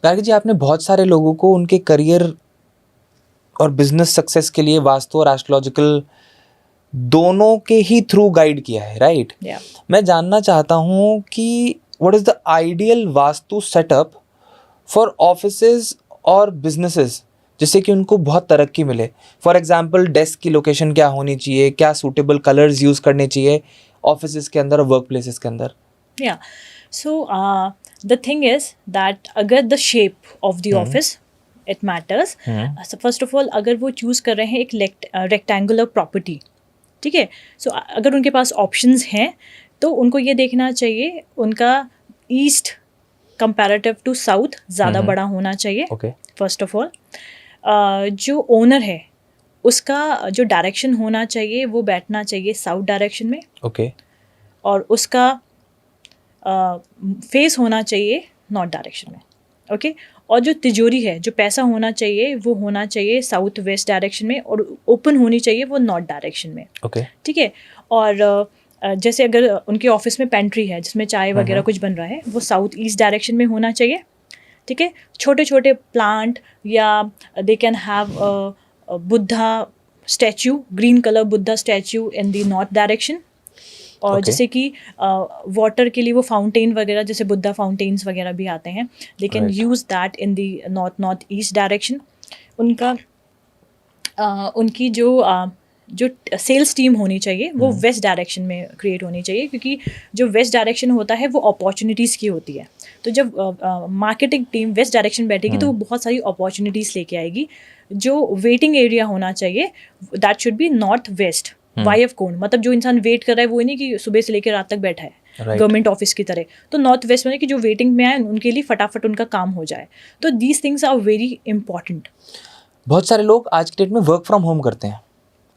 गार्गी जी, आपने बहुत सारे लोगों को उनके करियर और बिजनेस सक्सेस के लिए वास्तु और एस्ट्रोलॉजिकल दोनों के ही थ्रू गाइड किया है, राइट? मैं जानना चाहता हूँ कि what is the ideal vastu setup for offices और बिजनेसेस, जिससे कि उनको बहुत तरक्की मिले। फॉर एग्जांपल, डेस्क की लोकेशन क्या होनी चाहिए, क्या सूटेबल कलर्स यूज़ करने चाहिए ऑफिसेज के अंदर और वर्क प्लेसेस के अंदर? Yeah. So the thing is that अगर the shape of the office it matters. So first of all, अगर वो choose कर रहे हैं एक rectangular property, ठीक है, so अगर उनके पास options हैं तो उनको ये देखना चाहिए उनका ईस्ट कंपैरेटिव टू साउथ ज़्यादा बड़ा होना चाहिए. फर्स्ट ऑफ ऑल, जो ओनर है उसका जो डायरेक्शन होना चाहिए वो बैठना चाहिए साउथ डायरेक्शन में. और उसका फेस होना चाहिए नॉर्थ डायरेक्शन में. ओके. और जो तिजोरी है, जो पैसा होना चाहिए वो होना चाहिए साउथ वेस्ट डायरेक्शन में, और ओपन होनी चाहिए वो नॉर्थ डायरेक्शन में. ठीक है. और जैसे अगर उनके ऑफिस में पेंट्री है जिसमें चाय वगैरह कुछ बन रहा है, वो साउथ ईस्ट डायरेक्शन में होना चाहिए. ठीक है. छोटे छोटे प्लांट या they can have Buddha statue, green colour Buddha statue in the north direction. और जैसे कि वाटर के लिए वो फाउंटेन वगैरह, जैसे बुद्धा फाउंटेन्स वगैरह भी आते हैं, they can use that in the north east direction. उनकी जो सेल्स टीम होनी चाहिए वो वेस्ट डायरेक्शन में क्रिएट होनी चाहिए, क्योंकि जो वेस्ट डायरेक्शन होता है वो अपॉर्चुनिटीज़ की होती है. तो जब मार्केटिंग टीम वेस्ट डायरेक्शन बैठेगी तो वो बहुत सारी अपॉर्चुनिटीज़ लेके आएगी. जो वेटिंग एरिया होना चाहिए that should be north west. Wife कोण, मतलब जो इंसान वेट कर रहा है वो नहीं कि सुबह से लेकर रात तक बैठा है गवर्नमेंट ऑफिस की तरह. तो नॉर्थ वेस्ट में कि जो वेटिंग में आए उनके लिए फटाफट उनका काम हो जाए. तो these things are very important. बहुत सारे लोग आज के डेट में वर्क फ्रॉम होम करते हैं,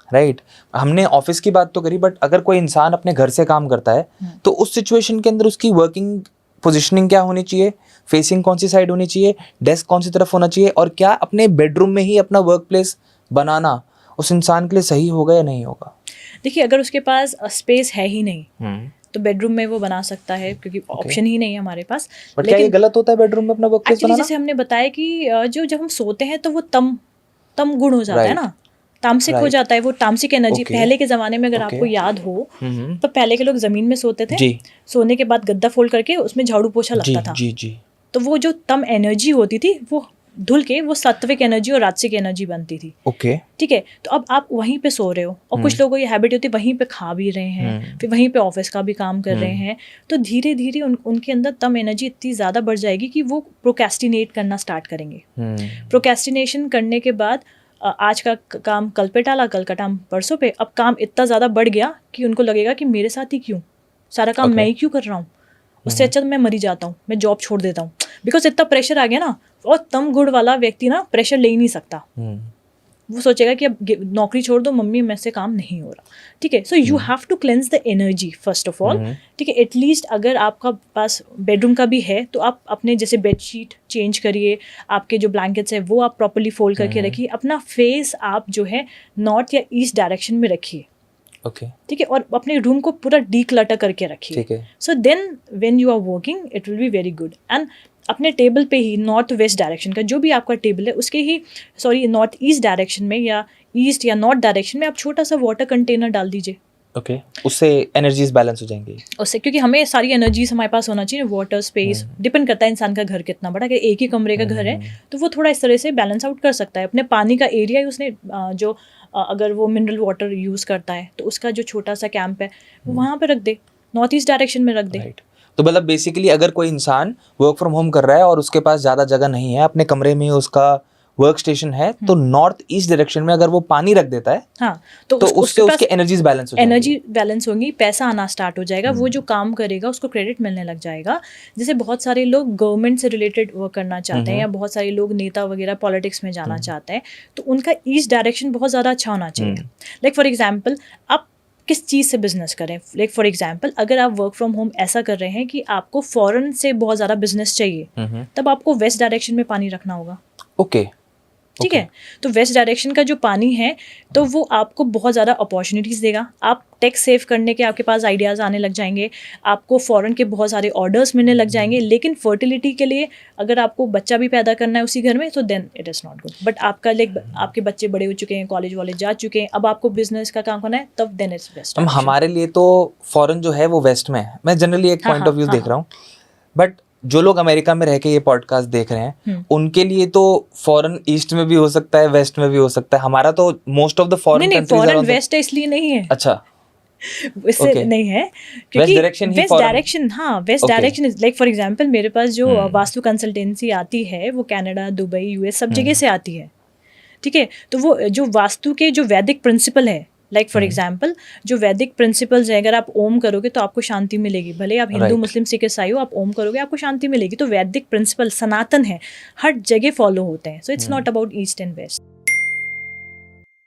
राइट? हमने ऑफिस की बात तो करी, बट अगर कोई इंसान अपने घर से काम करता है तो उस सिचुएशन के अंदर उसकी वर्किंग पोजिशनिंग क्या होनी चाहिए, फेसिंग कौन सी साइड होनी चाहिए, डेस्क कौन सी तरफ होना चाहिए, और क्या अपने बेडरूम में ही अपना वर्क प्लेस बनाना उस इंसान के लिए सही होगा या नहीं होगा? देखिए, अगर उसके पास स्पेस है ही नहीं तो बेडरूम में वो बना सकता है, क्योंकि ऑप्शन ही नहीं है हमारे पास. बट क्या ये गलत होता है बेडरूम में अपना वर्क प्लेस बनाना? जैसे हमने बताया कि जब हम सोते हैं तो वो तम गुण हो जाता है ना, तामसिक हो जाता है, वो तामसिक एनर्जी. पहले के ज़माने में अगर आपको याद हो तो पहले के लोग ज़मीन में सोते थे. सोने के बाद गद्दा फोल्ड करके उसमें झाड़ू पोछा लगता था. तो वो जो तम एनर्जी होती थी वो धुल के वो सात्विक एनर्जी और राजसिक एनर्जी बनती थी. ठीक है. तो अब आप वहीं पे सो रहे हो, और कुछ लोगों को ये हैबिट होती है वहीं पे खा भी रहे हैं, फिर वहीं पे ऑफिस का भी काम कर रहे हैं. तो धीरे धीरे उनके अंदर तम एनर्जी इतनी ज़्यादा बढ़ जाएगी कि वो प्रोक्रेस्टिनेट करना स्टार्ट करेंगे. प्रोक्रेस्टिनेशन करने के बाद आज का काम कल पे टाला, कल का काम परसों पे. अब काम इतना ज़्यादा बढ़ गया कि उनको लगेगा कि मेरे साथ ही क्यों, सारा काम मैं ही क्यों कर रहा हूँ, उससे अच्छा मैं मरी जाता हूँ, मैं जॉब छोड़ देता हूँ. बिकॉज इतना प्रेशर आ गया ना. और तम गुण वाला व्यक्ति ना प्रेशर ले ही नहीं सकता. वो सोचेगा कि अब नौकरी छोड़ दो मम्मी, मेरे से काम नहीं हो रहा. ठीक है. So you have to cleanse the energy first of all. ठीक है. एटलीस्ट अगर आपका पास बेडरूम का भी है तो आप अपने जैसे बेडशीट चेंज करिए, आपके जो ब्लैंकेट्स है वो आप प्रॉपर्ली फोल्ड करके रखिए, अपना फेस आप जो है नॉर्थ या ईस्ट डायरेक्शन में रखिए. ठीक है. और अपने रूम को पूरा डीक्लटर करके रखिए. So then when you are working it will be very good. And अपने टेबल पे ही नॉर्थ वेस्ट डायरेक्शन का जो भी आपका टेबल है उसके ही नॉर्थ ईस्ट डायरेक्शन में या ईस्ट या नॉर्थ डायरेक्शन में आप छोटा सा वाटर कंटेनर डाल दीजिए. उससे एनर्जीज बैलेंस हो जाएंगी. उससे, क्योंकि हमें सारी एनर्जीज हमारे पास होना चाहिए. वाटर स्पेस डिपेंड करता है इंसान का घर कितना बड़ा, कि एक ही कमरे का घर है तो वो थोड़ा इस तरह से बैलेंस आउट कर सकता है. अपने पानी का एरिया उसने जो अगर वो मिनरल वाटर यूज़ करता है तो उसका जो छोटा सा कैंप है वो वहाँ पे रख दे, नॉर्थ ईस्ट डायरेक्शन में रख दे. तो मतलब बेसिकली अगर कोई इंसान वर्क फ्रॉम होम कर रहा है और उसके पास ज़्यादा जगह नहीं है, अपने कमरे में उसका वर्क स्टेशन है, तो नॉर्थ ईस्ट डायरेक्शन में अगर वो पानी रख देता है, हाँ, तो उससे उसके एनर्जीज बैलेंस हो जाएंगी. एनर्जी बैलेंस होंगी, पैसा आना स्टार्ट हो जाएगा. वो जो काम करेगा उसको क्रेडिट मिलने लग जाएगा. जैसे बहुत सारे लोग गवर्नमेंट से रिलेटेड वर्क करना चाहते हैं, या बहुत सारे लोग नेता वगैरह पॉलिटिक्स में जाना चाहते हैं, तो उनका ईस्ट डायरेक्शन बहुत ज़्यादा अच्छा होना चाहिए. लाइक फॉर एग्जाम्पल, आप किस चीज़ से बिजनेस करें. लाइक फॉर एग्जाम्पल, अगर आप वर्क फ्रॉम होम ऐसा कर रहे हैं कि आपको फॉरेन से बहुत ज़्यादा बिजनेस चाहिए, तब आपको वेस्ट डायरेक्शन में पानी रखना होगा. ठीक है। तो वेस्ट डायरेक्शन का जो पानी है तो वो आपको बहुत ज़्यादा अपॉर्चुनिटीज़ देगा, आप टैक्स सेव करने के आपके पास आइडियाज़ आने लग जाएंगे, आपको फॉरेन के बहुत सारे ऑर्डर्स मिलने लग जाएंगे। लेकिन फर्टिलिटी के लिए अगर आपको बच्चा भी पैदा करना है उसी घर में तो then it is not good. But आपका आपके बच्चे बड़े हो चुके हैं, कॉलेज वाले जा चुके हैं, अब आपको बिजनेस का काम करना है, तब देन इट्स वेस्ट। हमारे लिए तो फॉरेन जो है वो वेस्ट में है, मैं जनरली एक पॉइंट ऑफ व्यू देख रहा हूँ। बट जो लोग अमेरिका में रह के ये पॉडकास्ट देख रहे हैं उनके लिए तो फॉरेन ईस्ट में भी हो सकता है, वेस्ट में भी हो सकता है। हमारा तो most of the foreign countries foreign west है इसलिए नहीं है। अच्छा, इससे नहीं है क्योंकि वेस्ट डायरेक्शन, हाँ west direction is like for example मेरे पास जो वास्तु कंसल्टेंसी आती है वो कनाडा, दुबई, यूएस सब जगह से आती है, ठीक है। तो वो जो वास्तु के जो वैदिक प्रिंसिपल है, लाइक फॉर एग्जाम्पल जो वैदिक प्रिंसिपल्स है, अगर आप ओम करोगे तो आपको शांति मिलेगी, भले आप हिंदू मुस्लिम सिख ईसाई हो, आप ओम करोगे आपको शांति मिलेगी। तो वैदिक प्रिंसिपल सनातन है, हर जगह फॉलो होते हैं। So it's not about east and waste.